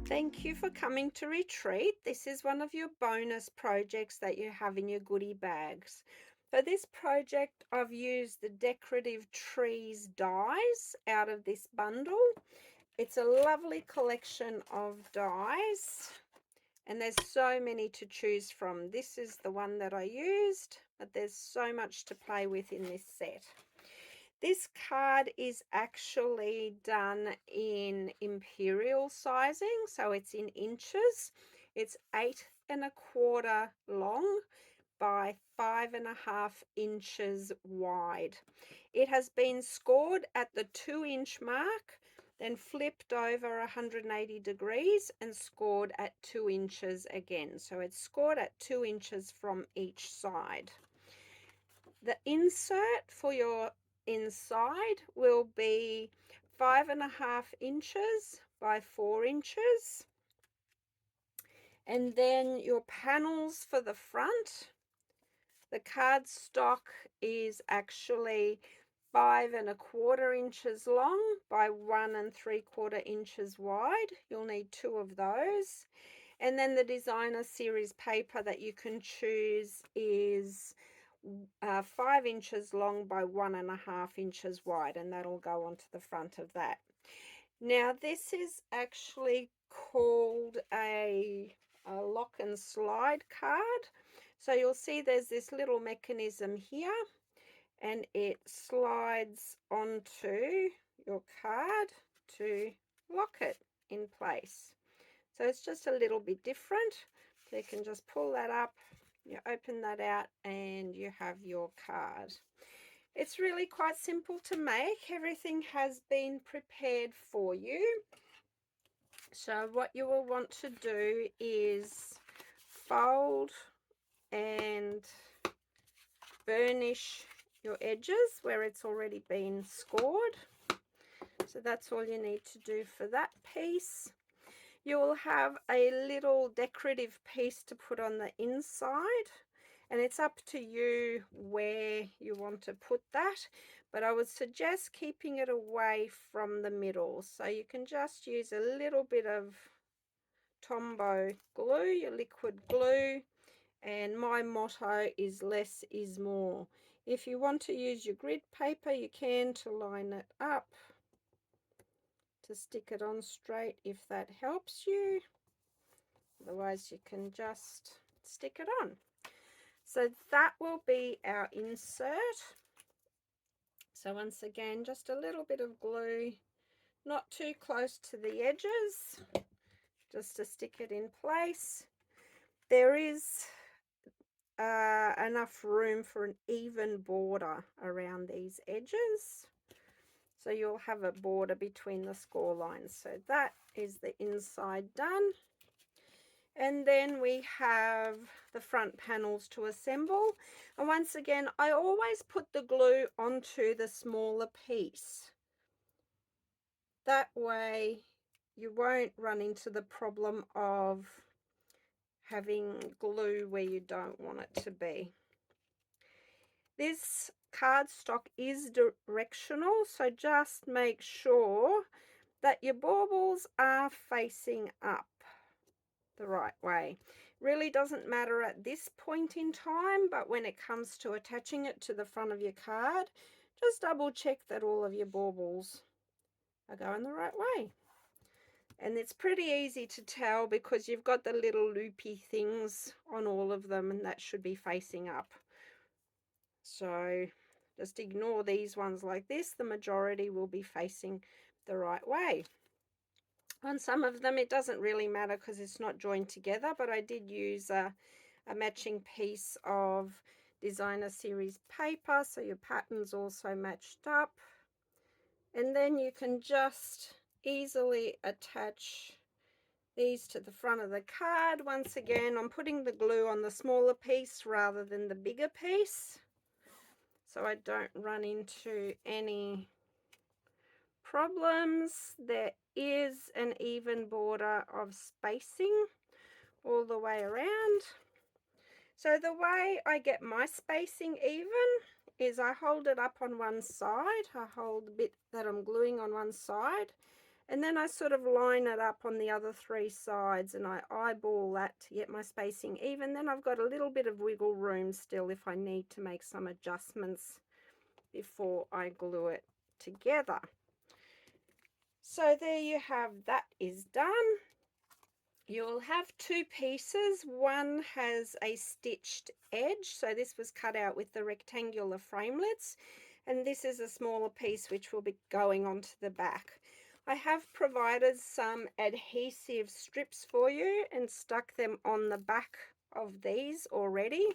Thank you for coming to retreat. This is one of your bonus projects that you have in your goodie bags. For this project, I've used the decorative trees dies out of this bundle. It's a lovely collection of dies, and there's so many to choose from. This is the one that I used, but there's so much to play with in this set. This card is actually done in imperial sizing, so it's in inches. It's 8¼ long by 5½ inches wide. It has been scored at the 2-inch mark, then flipped over 180 degrees and scored at 2 inches again. So it's scored at 2 inches from each side. The insert for your inside will be 5½ inches by 4 inches. And then your panels for the front, the cardstock is actually 5¼ inches long by 1¾ inches wide. You'll need 2 of those. And then the designer series paper that you can choose is 5 inches long by 1½ inches wide, and that'll go onto the front of that. Now this is actually called a lock and slide card. So you'll see there's this little mechanism here, and it slides onto your card to lock it in place. So it's just a little bit different. So you can just pull that up, you open that out, and you have your card. It's really quite simple to make. Everything has been prepared for you. So what you will want to do is fold and burnish your edges where it's already been scored. So that's all you need to do for that piece. You will have a little decorative piece to put on the inside, and it's up to you where you want to put that, but I would suggest keeping it away from the middle. So you can just use a little bit of Tombow glue, your liquid glue, and my motto is less is more. If you want to use your grid paper, you can, to line it up, to stick it on straight if that helps you. Otherwise you can just stick it on. So that will be our insert. So once again, just a little bit of glue, not too close to the edges, just to stick it in place. There is enough room for an even border around these edges. So you'll have a border between the score lines. So that is the inside done. And then we have the front panels to assemble. And once again, I always put the glue onto the smaller piece. That way you won't run into the problem of having glue where you don't want it to be. This cardstock is directional, so just make sure that your baubles are facing up the right way. Really doesn't matter at this point in time, but when it comes to attaching it to the front of your card, just double check that all of your baubles are going the right way. And it's pretty easy to tell because you've got the little loopy things on all of them, and that should be facing up. So just ignore these ones like this. The majority will be facing the right way. On some of them it doesn't really matter because it's not joined together, but I did use a matching piece of designer series paper, so your pattern's also matched up. And then you can just easily attach these to the front of the card. Once again, I'm putting the glue on the smaller piece rather than the bigger piece, so I don't run into any problems. There is an even border of spacing all the way around. So the way I get my spacing even is I hold it up on one side. I hold the bit that I'm gluing on one side, And then I sort of line it up on the other 3 sides, and I eyeball that to get my spacing even. Then I've got a little bit of wiggle room still if I need to make some adjustments before I glue it together. So there you have, that is done. You'll have 2 pieces. One has a stitched edge, so this was cut out with the rectangular framelets, and this is a smaller piece which will be going onto the back. I have provided some adhesive strips for you and stuck them on the back of these already.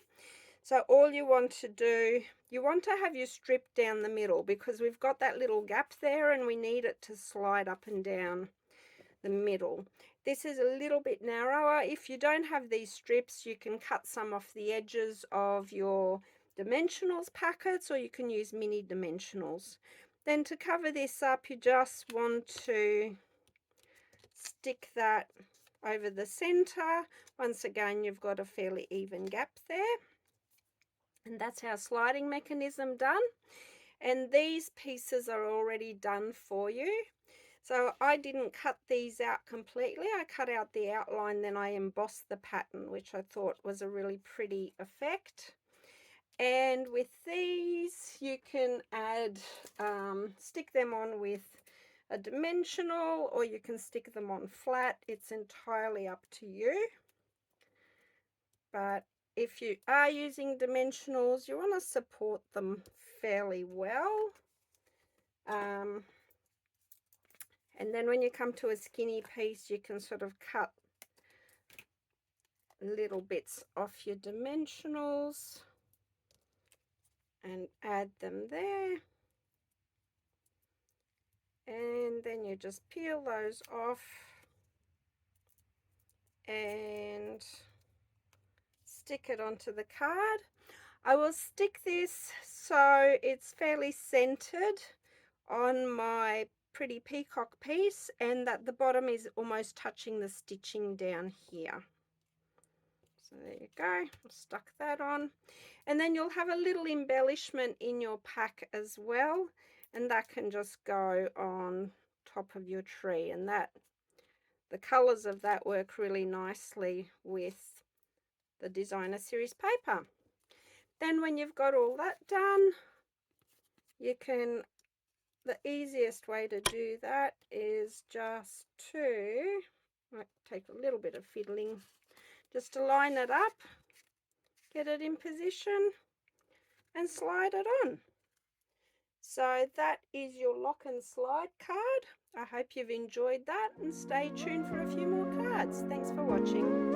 So all you want to do, you want to have your strip down the middle, because we've got that little gap there and we need it to slide up and down the middle. This is a little bit narrower. If you don't have these strips, you can cut some off the edges of your dimensionals packets, or you can use mini dimensionals. Then to cover this up, you just want to stick that over the center. Once again, you've got a fairly even gap there. And that's our sliding mechanism done. And these pieces are already done for you. So I didn't cut these out completely. I cut out the outline, then I embossed the pattern, which I thought was a really pretty effect. And with these, you can add, stick them on with a dimensional, or you can stick them on flat. It's entirely up to you. But if you are using dimensionals, you want to support them fairly well. And then when you come to a skinny piece, you can sort of cut little bits off your dimensionals and add them there. And then you just peel those off and stick it onto the card. I will stick this so it's fairly centered on my pretty peacock piece, and that the bottom is almost touching the stitching down here. So there you go, I've stuck that on. And then you'll have a little embellishment in your pack as well, and that can just go on top of your tree, and that the colors of that work really nicely with the designer series paper. Then when you've got all that done, you can, the easiest way to do that is just to, might take a little bit of fiddling, just to line it up, get it in position and slide it on. So that is your lock and slide card. I hope you've enjoyed that, and stay tuned for a few more cards. Thanks for watching.